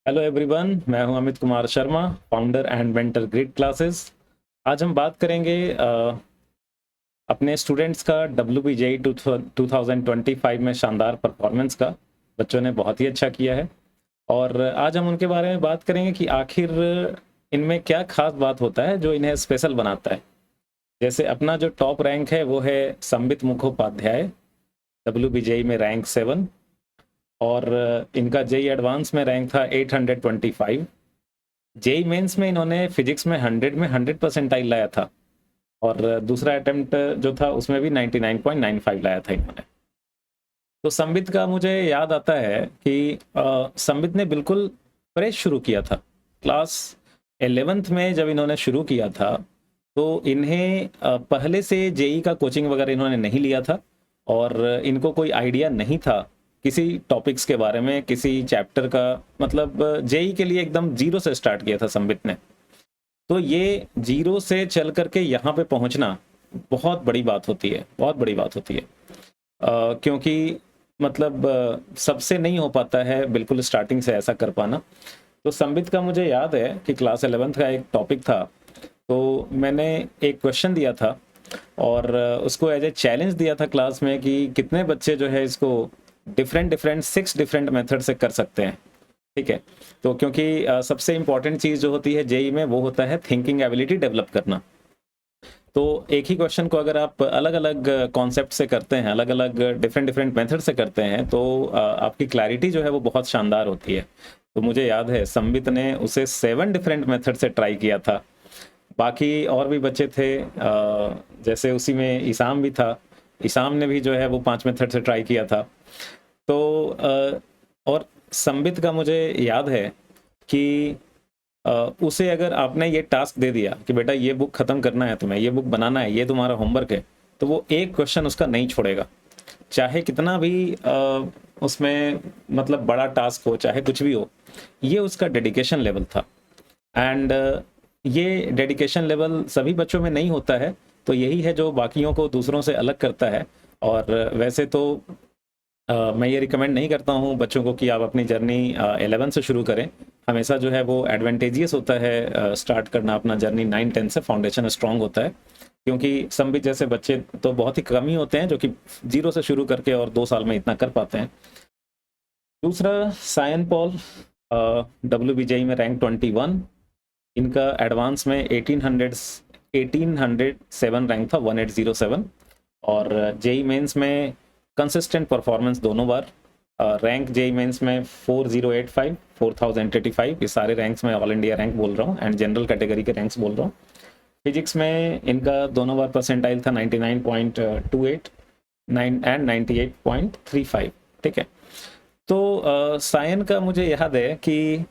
Hello everyone, मैं हूं Amit Kumar Sharma, founder and mentor grid classes. आज हम बात करेंगे अपने स्टूडेंट्स का WBJE 2025 में शानदार परफॉर्मेंस का। बच्चों ने बहुत ही अच्छा किया है और आज हम उनके बारे में बात करेंगे कि आखिर इनमें क्या खास बात होता है जो इन्हें स्पेशल बनाता है। जैसे अपना जो टॉप रैंक है वो है संबित मुखोपाध्याय, WBJE में रैंक 7 और इनका जेई एडवांस में रैंक था 825। जेई मेंस में इन्होंने फिजिक्स में 100 परसेंटाइल लाया था और दूसरा अटेम्प्ट जो था उसमें भी 99.95 लाया था इन्होंने। तो संबित का मुझे याद आता है कि संबित ने बिल्कुल फ्रेश शुरू किया था। क्लास 11th में जब इन्होंने शुरू किया था तो इन्हें पहले से जेई का कोचिंग वगैरह इन्होंने नहीं लिया था और इनको कोई आइडिया नहीं था किसी टॉपिक्स के बारे में, किसी चैप्टर का। मतलब जेई के लिए एकदम जीरो से स्टार्ट किया था संबित ने। तो ये जीरो से चल करके यहाँ पे पहुँचना बहुत बड़ी बात होती है, बहुत बड़ी बात होती है। क्योंकि मतलब सबसे नहीं हो पाता है बिल्कुल स्टार्टिंग से ऐसा कर पाना। तो संबित का मुझे याद है कि क्लास 11th का एक टॉपिक था, तो मैंने एक क्वेश्चन दिया था और उसको एज ए चैलेंज दिया था क्लास में कि कितने बच्चे जो है इसको डिफरेंट 6 डिफरेंट मेथड से कर सकते हैं। ठीक है, तो क्योंकि सबसे इंपॉर्टेंट चीज़ जो होती है जेई में वो होता है थिंकिंग एबिलिटी डेवलप करना। तो एक ही क्वेश्चन को अगर आप अलग अलग कॉन्सेप्ट से करते हैं, अलग अलग डिफरेंट मेथड से करते हैं, तो आपकी क्लैरिटी जो है वो बहुत शानदार होती है। तो मुझे याद है संबित ने उसे 7 डिफरेंट मेथड से ट्राई किया था। बाकी और भी बच्चे थे, जैसे उसी में इसाम भी था। इसाम ने भी जो है वो 5 मेथड से ट्राई किया था। तो और संबित का मुझे याद है कि उसे अगर आपने ये टास्क दे दिया कि बेटा ये बुक खत्म करना है, तुम्हें ये बुक बनाना है, ये तुम्हारा होमवर्क है, तो वो एक क्वेश्चन उसका नहीं छोड़ेगा, चाहे कितना भी उसमें मतलब बड़ा टास्क हो, चाहे कुछ भी हो। ये उसका डेडिकेशन लेवल था एंड ये डेडिकेशन लेवल सभी बच्चों में नहीं होता है। तो यही है जो बाकियों को दूसरों से अलग करता है। और वैसे तो मैं ये रिकमेंड नहीं करता हूँ बच्चों को कि आप अपनी जर्नी 11 से शुरू करें। हमेशा जो है वो एडवांटेजियस होता है स्टार्ट करना अपना जर्नी 9-10 से, फाउंडेशन स्ट्रांग होता है। क्योंकि संबित जैसे बच्चे तो बहुत ही कम ही होते हैं जो कि जीरो से शुरू करके और 2 साल में इतना कर पाते हैं। दूसरा सायन पॉल, WBJE में रैंक 21। इनका एडवांस में 1807 रैंक था, 1807। और जेई मेंस में कंसिस्टेंट परफॉर्मेंस दोनों बार। रैंक जेई मेंस में 4085, 4085, ये सारे रैंक्स में ऑल इंडिया रैंक बोल रहा हूँ एंड जनरल कैटेगरी के रैंक्स बोल रहा हूँ। फिजिक्स में इनका दोनों बार परसेंटाइल था 99.28 एंड 98.35। ठीक है, तो सायन का मुझे याद है कि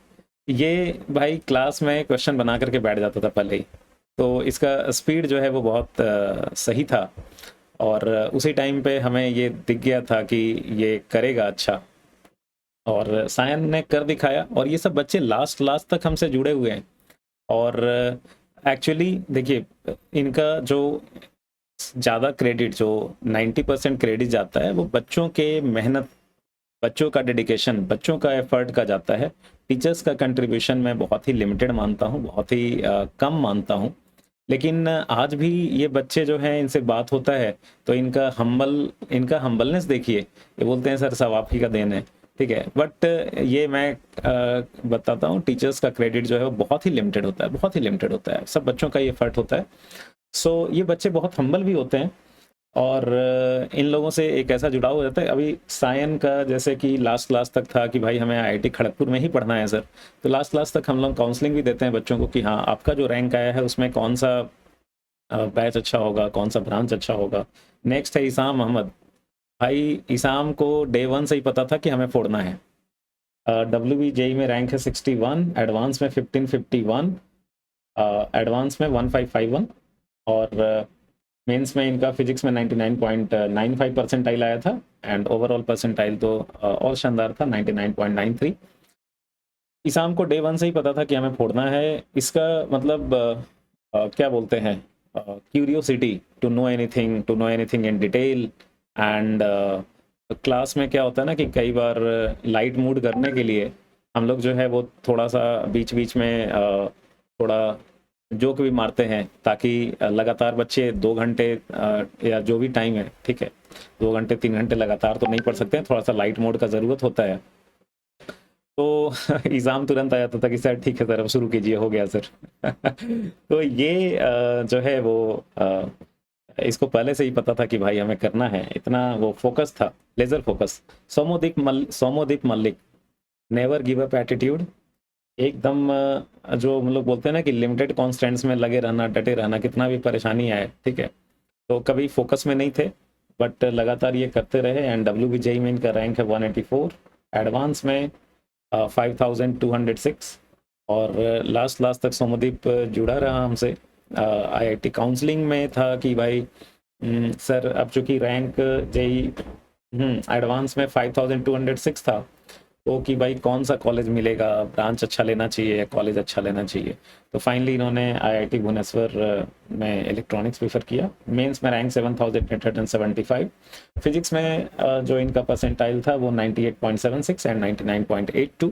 ये भाई क्लास में क्वेश्चन बना करके बैठ जाता था पहले ही। तो इसका स्पीड जो है वो बहुत सही था और उसी टाइम पे हमें ये दिख गया था कि ये करेगा अच्छा, और सायन ने कर दिखाया। और ये सब बच्चे लास्ट लास्ट तक हमसे जुड़े हुए हैं। और एक्चुअली देखिए, इनका जो ज़्यादा क्रेडिट, जो 90% क्रेडिट जाता है वो बच्चों के मेहनत, बच्चों का डेडिकेशन, बच्चों का एफर्ट का जाता है। टीचर्स का कंट्रीब्यूशन मैं बहुत ही लिमिटेड मानता हूँ, बहुत ही कम मानता हूँ। लेकिन आज भी ये बच्चे जो हैं, इनसे बात होता है तो इनका हम्बलनेस देखिए। ये बोलते हैं सर सब आप ही का देन है। ठीक है, बट ये मैं बताता हूँ, टीचर्स का क्रेडिट जो है वो बहुत ही लिमिटेड होता है, बहुत ही लिमिटेड होता है। सब बच्चों का ये एफर्ट होता है। सो ये बच्चे बहुत हम्बल भी होते हैं और इन लोगों से एक ऐसा जुड़ाव हो जाता है। अभी सायन का जैसे कि लास्ट क्लास तक था कि भाई हमें आईआईटी खड़गपुर में ही पढ़ना है सर, तो लास्ट क्लास तक हम लोग काउंसलिंग भी देते हैं बच्चों को कि हाँ आपका जो रैंक आया है उसमें कौन सा बैच अच्छा होगा, कौन सा ब्रांच अच्छा होगा। नेक्स्ट है इसाम अहमद। भाई इसाम को डे 1 से ही पता था कि हमें फोड़ना है। WBJE में रैंक है 61, एडवांस में 1551, एडवांस में 1551 और मेंस में इनका फिजिक्स में 99.95 परसेंटाइल आया था एंड ओवरऑल परसेंटाइल तो और शानदार था, 99.93। इसाम को डे 1 से ही पता था कि हमें फोड़ना है। इसका मतलब क्या बोलते हैं, curiosity to know anything in detail. And class में क्या होता है ना कि कई बार लाइट मूड करने के लिए हम लोग जो है वो थोड़ा सा बीच बीच में थोड़ा जोक भी मारते हैं, ताकि लगातार बच्चे 2 घंटे या जो भी टाइम है, ठीक है, 2 घंटे 3 घंटे लगातार तो नहीं पढ़ सकते हैं, थोड़ा सा लाइट मोड का ज़रूरत होता है। तो एग्ज़ाम तुरंत आ जाता था कि सर ठीक है सर अब शुरू कीजिए, हो गया सर। तो ये जो है वो इसको पहले से ही पता था कि भाई हमें करना है, इतना वो फोकस था, laser focus. Soumyadeep Mallick, never give up attitude, एकदम जो हम लोग बोलते हैं ना कि लिमिटेड कॉन्स्टेंट्स में लगे रहना, डटे रहना, कितना भी परेशानी आए, ठीक है, तो कभी फोकस में नहीं थे, बट लगातार ये करते रहे। एंड WBJE में इनका रैंक है 184, एडवांस में 5206, और लास्ट लास्ट तक सोमदीप जुड़ा रहा हमसे। IIT काउंसलिंग में था कि भाई सर अब चूंकि रैंक जेई एडवांस में 5206 था, तो कि भाई कौन सा कॉलेज मिलेगा, ब्रांच अच्छा लेना चाहिए या कॉलेज अच्छा लेना चाहिए, तो फाइनली इन्होंने IIT भुवनेश्वर में इलेक्ट्रॉनिक्स प्रीफर किया। मेंस में रैंक 7875, फिजिक्स में जो इनका परसेंटाइल था वो 98.76 एंड 99.82।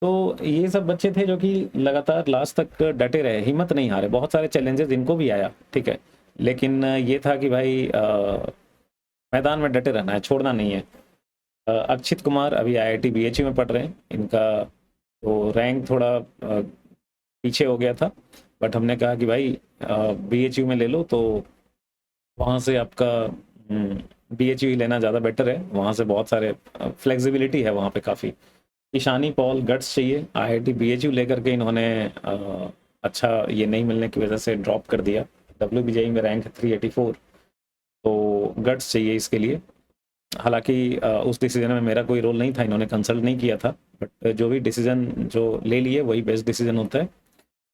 तो ये सब बच्चे थे जो कि लगातार लास्ट तक डटे रहे, हिम्मत नहीं हारे। बहुत सारे चैलेंजेस इनको भी आया, ठीक है, लेकिन ये था कि भाई मैदान में डटे रहना है, छोड़ना नहीं है। अक्षित कुमार अभी IIT BHU में पढ़ रहे हैं, इनका तो रैंक थोड़ा पीछे हो गया था, बट हमने कहा कि भाई BHU में ले लो, तो वहाँ से आपका BHU ही लेना ज़्यादा बेटर है, वहाँ से बहुत सारे फ्लेक्सिबिलिटी है वहाँ पे काफ़ी। ईशानी पॉल, गट्स चाहिए, IIT BHU लेकर के इन्होंने अच्छा ये नहीं मिलने की वजह से ड्रॉप कर दिया। WBJE में रैंक 384, तो गट्स चाहिए इसके लिए। हालांकि उस डिसीजन में मेरा कोई रोल नहीं था, इन्होंने कंसल्ट नहीं किया था, बट जो भी डिसीजन जो ले लिए वही बेस्ट डिसीजन होता है,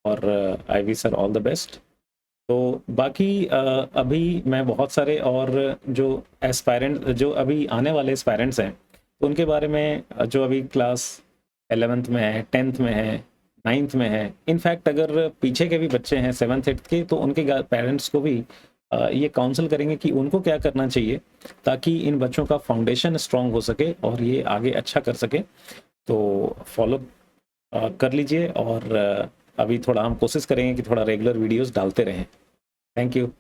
और I wish sir all the best. तो बाकी अभी मैं बहुत सारे और जो एस्पायरेंट, जो अभी आने वाले एस्पायरेंट्स हैं, तो उनके बारे में जो अभी क्लास 11th में है, 10th में है, 9th में है, इनफैक्ट अगर पीछे के भी बच्चे हैं 7th 8th के, तो उनके पेरेंट्स को भी ये काउंसल करेंगे कि उनको क्या करना चाहिए ताकि इन बच्चों का फाउंडेशन स्ट्रांग हो सके और ये आगे अच्छा कर सके। तो फॉलो कर लीजिए, और अभी थोड़ा हम कोशिश करेंगे कि थोड़ा रेगुलर वीडियोस डालते रहें। Thank you.